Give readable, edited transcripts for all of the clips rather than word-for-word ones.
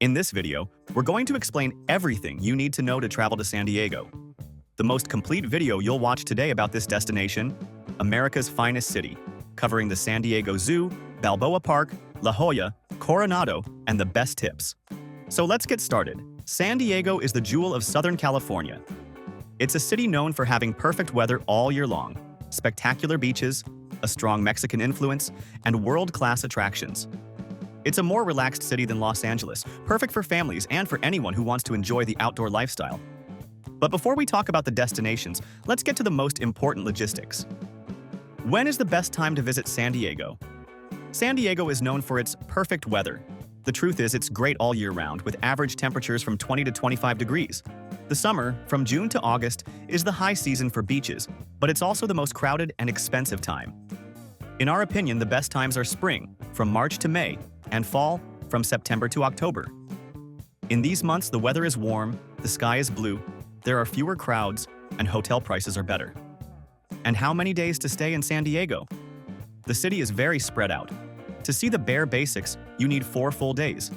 In this video, we're going to explain everything you need to know to travel to San Diego. The most complete video you'll watch today about this destination, America's finest city, covering the San Diego Zoo, Balboa Park, La Jolla, Coronado, and the best tips. So let's get started. San Diego is the jewel of Southern California. It's a city known for having perfect weather all year long, spectacular beaches, a strong Mexican influence, and world-class attractions. It's a more relaxed city than Los Angeles, perfect for families and for anyone who wants to enjoy the outdoor lifestyle. But before we talk about the destinations, let's get to the most important logistics. When is the best time to visit San Diego? San Diego is known for its perfect weather. The truth is, it's great all year round, with average temperatures from 20 to 25 degrees. The summer, from June to August, is the high season for beaches, but it's also the most crowded and expensive time. In our opinion, the best times are spring, from March to May, and fall, from September to October. In these months, the weather is warm, the sky is blue, there are fewer crowds, and hotel prices are better. And how many days to stay in San Diego? The city is very spread out. To see the bare basics, you need 4 full days.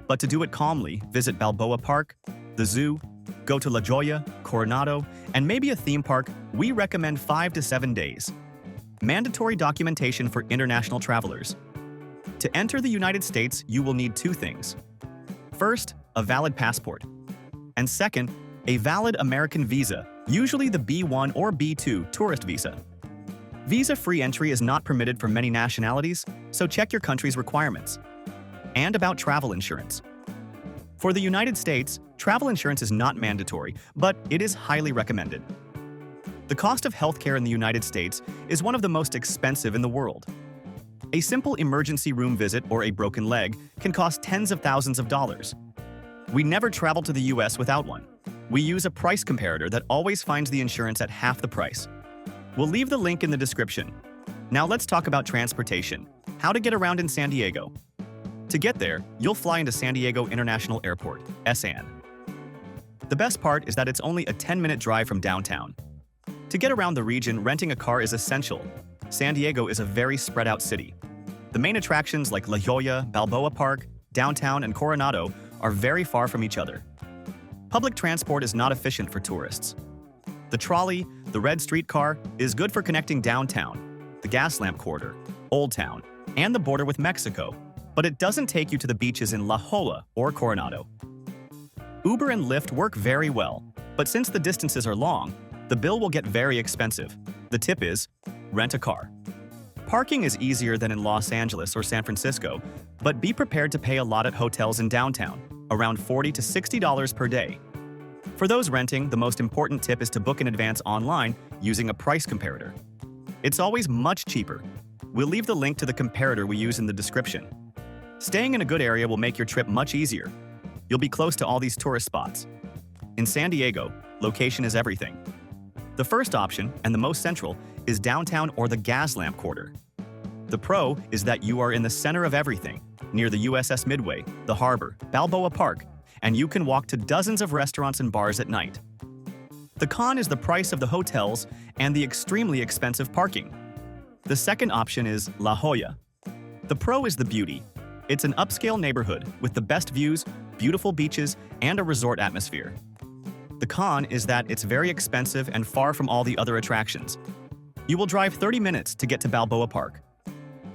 But to do it calmly, visit Balboa Park, the zoo, go to La Jolla, Coronado, and maybe a theme park. We recommend 5 to 7 days. Mandatory documentation for international travelers. To enter the United States, you will need 2 things. First, a valid passport. And second, a valid American visa, usually the B1 or B2 tourist visa. Visa-free entry is not permitted for many nationalities, so check your country's requirements. And about travel insurance. For the United States, travel insurance is not mandatory, but it is highly recommended. The cost of healthcare in the United States is one of the most expensive in the world. A simple emergency room visit or a broken leg can cost tens of thousands of dollars. We never travel to the US without one. We use a price comparator that always finds the insurance at half the price. We'll leave the link in the description. Now let's talk about transportation. How to get around in San Diego. To get there, you'll fly into San Diego International Airport, SAN. The best part is that it's only a 10-minute drive from downtown. To get around the region, renting a car is essential. San Diego is a very spread-out city. The main attractions like La Jolla, Balboa Park, downtown, and Coronado are very far from each other. Public transport is not efficient for tourists. The trolley, the red streetcar, is good for connecting downtown, the Gaslamp Quarter, Old Town, and the border with Mexico, but it doesn't take you to the beaches in La Jolla or Coronado. Uber and Lyft work very well, but since the distances are long, the bill will get very expensive. The tip is, rent a car. Parking is easier than in Los Angeles or San Francisco, but be prepared to pay a lot at hotels in downtown, around $40 to $60 per day. For those renting, the most important tip is to book in advance online using a price comparator. It's always much cheaper. We'll leave the link to the comparator we use in the description. Staying in a good area will make your trip much easier. You'll be close to all these tourist spots. In San Diego, location is everything. The first option, and the most central, is downtown or the Gaslamp Quarter. The pro is that you are in the center of everything, near the USS Midway, the harbor, Balboa Park, and you can walk to dozens of restaurants and bars at night. The con is the price of the hotels and the extremely expensive parking. The second option is La Jolla. The pro is the beauty. It's an upscale neighborhood with the best views, beautiful beaches, and a resort atmosphere. The con is that it's very expensive and far from all the other attractions. You will drive 30 minutes to get to Balboa Park.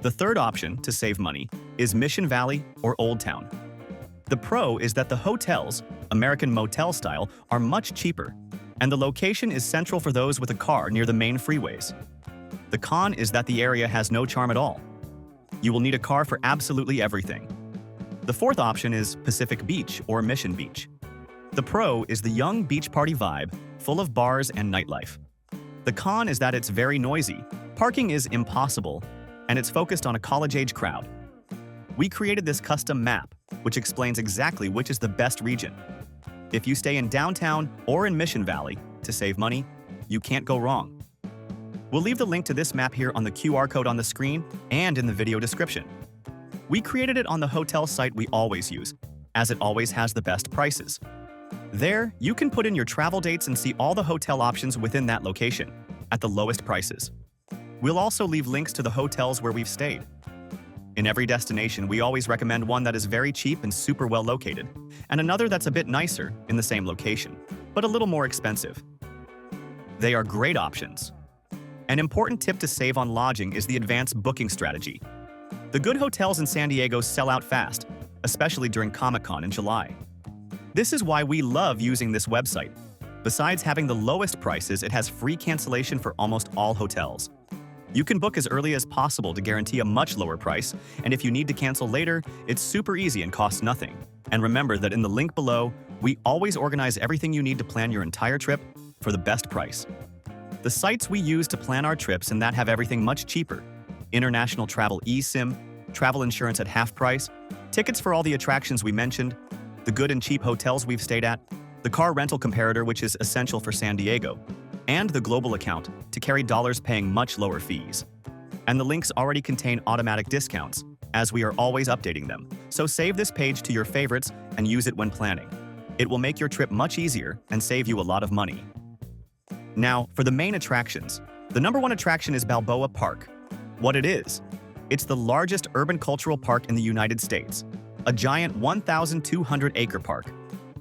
The third option, to save money, is Mission Valley or Old Town. The pro is that the hotels, American motel style, are much cheaper, and the location is central for those with a car near the main freeways. The con is that the area has no charm at all. You will need a car for absolutely everything. The fourth option is Pacific Beach or Mission Beach. The pro is the young beach party vibe, full of bars and nightlife. The con is that it's very noisy, parking is impossible, and it's focused on a college-age crowd. We created this custom map, which explains exactly which is the best region. If you stay in downtown or in Mission Valley to save money, you can't go wrong. We'll leave the link to this map here on the QR code on the screen and in the video description. We created it on the hotel site we always use, as it always has the best prices. There, you can put in your travel dates and see all the hotel options within that location, at the lowest prices. We'll also leave links to the hotels where we've stayed. In every destination, we always recommend one that is very cheap and super well located, and another that's a bit nicer in the same location, but a little more expensive. They are great options. An important tip to save on lodging is the advanced booking strategy. The good hotels in San Diego sell out fast, especially during Comic-Con in July. This is why we love using this website. Besides having the lowest prices, it has free cancellation for almost all hotels. You can book as early as possible to guarantee a much lower price, and if you need to cancel later, it's super easy and costs nothing. And remember that in the link below, we always organize everything you need to plan your entire trip for the best price. The sites we use to plan our trips and that have everything much cheaper: international travel eSIM, travel insurance at half price, tickets for all the attractions we mentioned, the good and cheap hotels we've stayed at, the car rental comparator, which is essential for San Diego, and the global account to carry dollars paying much lower fees. And the links already contain automatic discounts, as we are always updating them, so save this page to your favorites and use it when planning. It will make your trip much easier and save you a lot of money. Now, for the main attractions. The number one attraction is Balboa Park. What it is? It's the largest urban cultural park in the United States, a giant 1,200-acre park.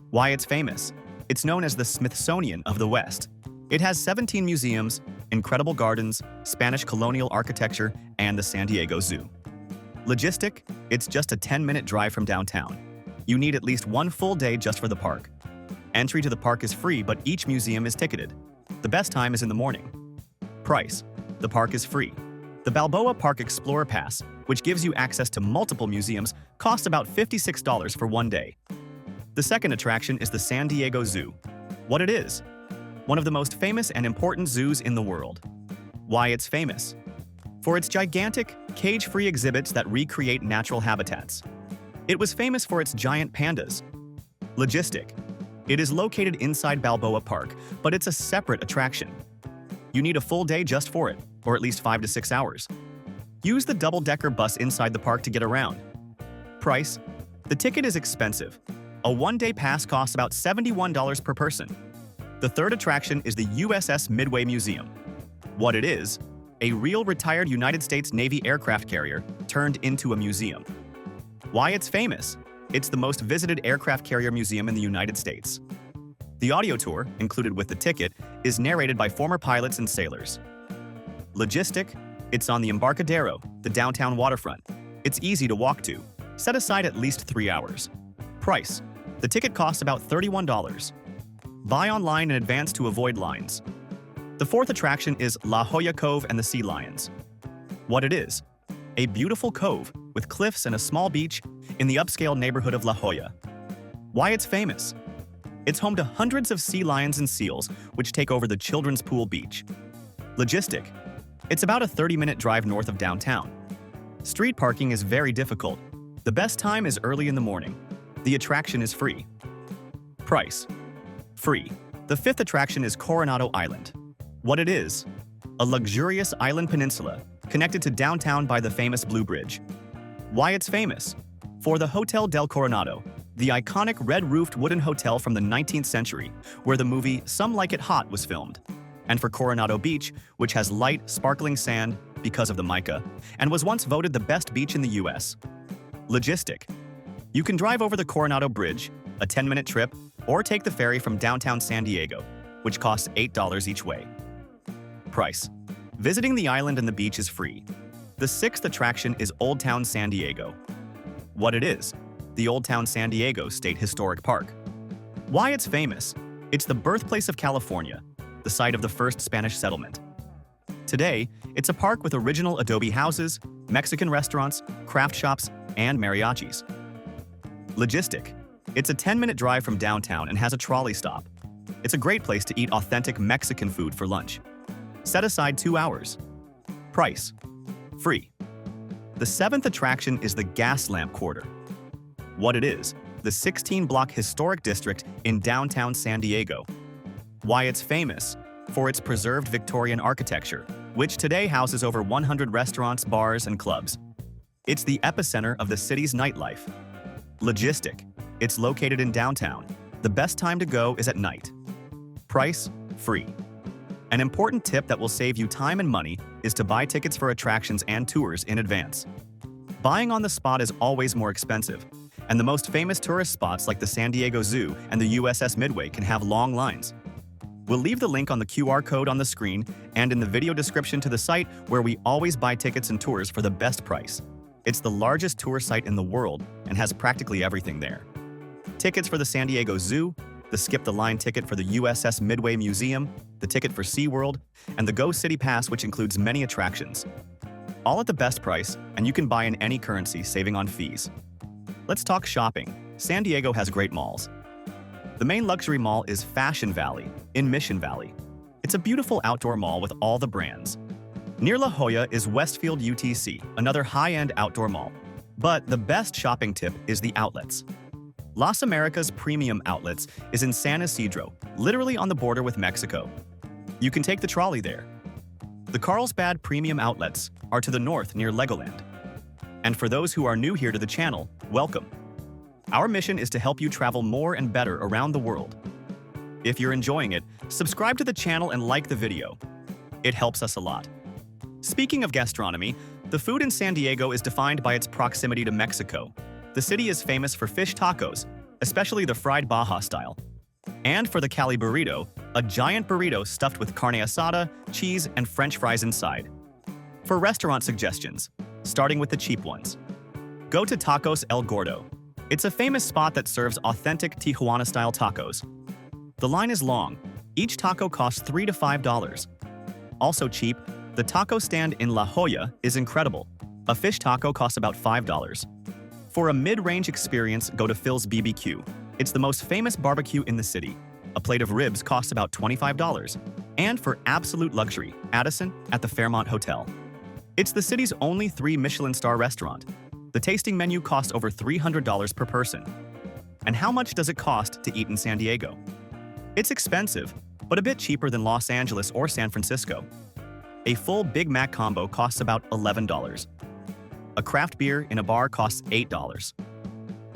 Why it's famous? It's known as the Smithsonian of the West. It has 17 museums, incredible gardens, Spanish colonial architecture, and the San Diego Zoo. Logistic? It's just a 10-minute drive from downtown. You need at least one full day just for the park. Entry to the park is free, but each museum is ticketed. The best time is in the morning. Price: the park is free. The Balboa Park Explorer Pass, which gives you access to multiple museums, costs about $56 for one day. The second attraction is the San Diego Zoo. What it is? One of the most famous and important zoos in the world. Why it's famous? For its gigantic, cage-free exhibits that recreate natural habitats. It was famous for its giant pandas. Logistic: it is located inside Balboa Park, but it's a separate attraction. You need a full day just for it, or at least 5 to 6 hours. Use the double-decker bus inside the park to get around. Price: the ticket is expensive. A one-day pass costs about $71 per person. The third attraction is the USS Midway Museum. What it is? A real retired United States Navy aircraft carrier turned into a museum. Why it's famous? It's the most visited aircraft carrier museum in the United States. The audio tour, included with the ticket, is narrated by former pilots and sailors. Logistic: it's on the Embarcadero, the downtown waterfront. It's easy to walk to. Set aside at least 3 hours. Price: the ticket costs about $31. Buy online in advance to avoid lines. The fourth attraction is La Jolla Cove and the Sea Lions. What it is? A beautiful cove with cliffs and a small beach in the upscale neighborhood of La Jolla. Why it's famous? It's home to hundreds of sea lions and seals, which take over the children's pool beach. Logistic: it's about a 30-minute drive north of downtown. Street parking is very difficult. The best time is early in the morning. The attraction is free. Price: free. The fifth attraction is Coronado Island. What it is? A luxurious island peninsula connected to downtown by the famous Blue Bridge. Why it's famous? For the Hotel del Coronado, the iconic red-roofed wooden hotel from the 19th century, where the movie Some Like It Hot was filmed. And for Coronado Beach, which has light, sparkling sand because of the mica, and was once voted the best beach in the US. Logistic: you can drive over the Coronado Bridge, a 10-minute trip, or take the ferry from downtown San Diego, which costs $8 each way. Price: visiting the island and the beach is free. The sixth attraction is Old Town San Diego. What it is? The Old Town San Diego State Historic Park. Why it's famous? It's the birthplace of California, the site of the first Spanish settlement. Today, it's a park with original adobe houses, Mexican restaurants, craft shops, and mariachis. Logistic: it's a 10-minute drive from downtown and has a trolley stop. It's a great place to eat authentic Mexican food for lunch. Set aside 2 hours. Price: free. The seventh attraction is the Gas Lamp Quarter. What it is? The 16-block historic district in downtown San Diego. Why it's famous? For its preserved Victorian architecture, which today houses over 100 restaurants, bars, and clubs. It's the epicenter of the city's nightlife. Logistic: it's located in downtown. The best time to go is at night. Price: free. An important tip that will save you time and money is to buy tickets for attractions and tours in advance. Buying on the spot is always more expensive, and the most famous tourist spots like the San Diego Zoo and the USS Midway can have long lines. We'll leave the link on the QR code on the screen and in the video description to the site where we always buy tickets and tours for the best price. It's the largest tour site in the world and has practically everything there. Tickets for the San Diego Zoo, the skip-the-line ticket for the USS Midway Museum, the ticket for SeaWorld, and the Go City Pass, which includes many attractions. All at the best price, and you can buy in any currency, saving on fees. Let's talk shopping. San Diego has great malls. The main luxury mall is Fashion Valley in Mission Valley. It's a beautiful outdoor mall with all the brands. Near La Jolla is Westfield UTC, another high-end outdoor mall. But the best shopping tip is the outlets. Las Americas Premium Outlets is in San Isidro, literally on the border with Mexico. You can take the trolley there. The Carlsbad Premium Outlets are to the north near Legoland. And for those who are new here to the channel, welcome. Our mission is to help you travel more and better around the world. If you're enjoying it, subscribe to the channel and like the video. It helps us a lot. Speaking of gastronomy, the food in San Diego is defined by its proximity to Mexico. The city is famous for fish tacos, especially the fried Baja style. And for the Cali burrito, a giant burrito stuffed with carne asada, cheese, and French fries inside. For restaurant suggestions, starting with the cheap ones. Go to Tacos El Gordo. It's a famous spot that serves authentic Tijuana-style tacos. The line is long. Each taco costs $3 to $5. Also cheap, the taco stand in La Jolla is incredible. A fish taco costs about $5. For a mid-range experience, go to Phil's BBQ. It's the most famous barbecue in the city. A plate of ribs costs about $25. And for absolute luxury, Addison at the Fairmont Hotel. It's the city's only 3 Michelin star restaurant. The tasting menu costs over $300 per person. And how much does it cost to eat in San Diego? It's expensive, but a bit cheaper than Los Angeles or San Francisco. A full Big Mac combo costs about $11. A craft beer in a bar costs $8.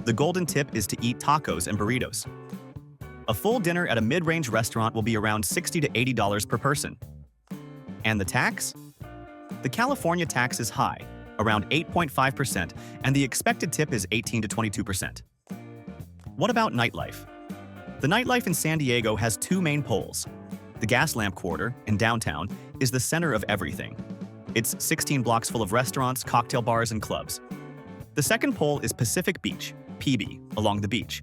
The golden tip is to eat tacos and burritos. A full dinner at a mid-range restaurant will be around $60 to $80 per person. And the tax? The California tax is high, around 8.5%, and the expected tip is 18 to 22%. What about nightlife? The nightlife in San Diego has 2 main poles. The Gaslamp Quarter, in downtown, is the center of everything. It's 16 blocks full of restaurants, cocktail bars, and clubs. The second pole is Pacific Beach, PB, along the beach.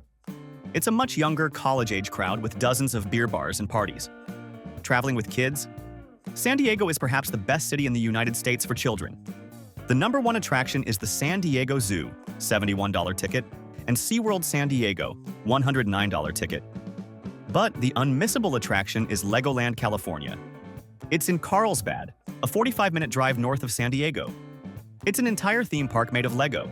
It's a much younger, college-age crowd with dozens of beer bars and parties. Traveling with kids? San Diego is perhaps the best city in the United States for children. The #1 attraction is the San Diego Zoo, $71 ticket, and SeaWorld San Diego, $109 ticket. But the unmissable attraction is Legoland, California. It's in Carlsbad, a 45-minute drive north of San Diego. It's an entire theme park made of Lego.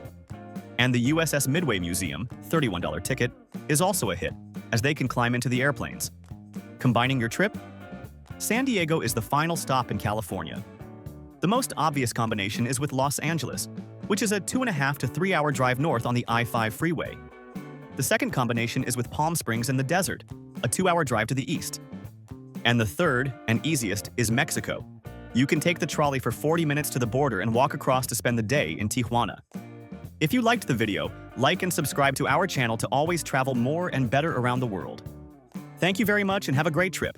And the USS Midway Museum, $31 ticket, is also a hit, as they can climb into the airplanes. Combining your trip? San Diego is the final stop in California. The most obvious combination is with Los Angeles, which is a 2.5 to 3 hour drive north on the I-5 freeway. The second combination is with Palm Springs in the desert, a 2-hour drive to the east. And the third, and easiest, is Mexico. You can take the trolley for 40 minutes to the border and walk across to spend the day in Tijuana. If you liked the video, like and subscribe to our channel to always travel more and better around the world. Thank you very much and have a great trip.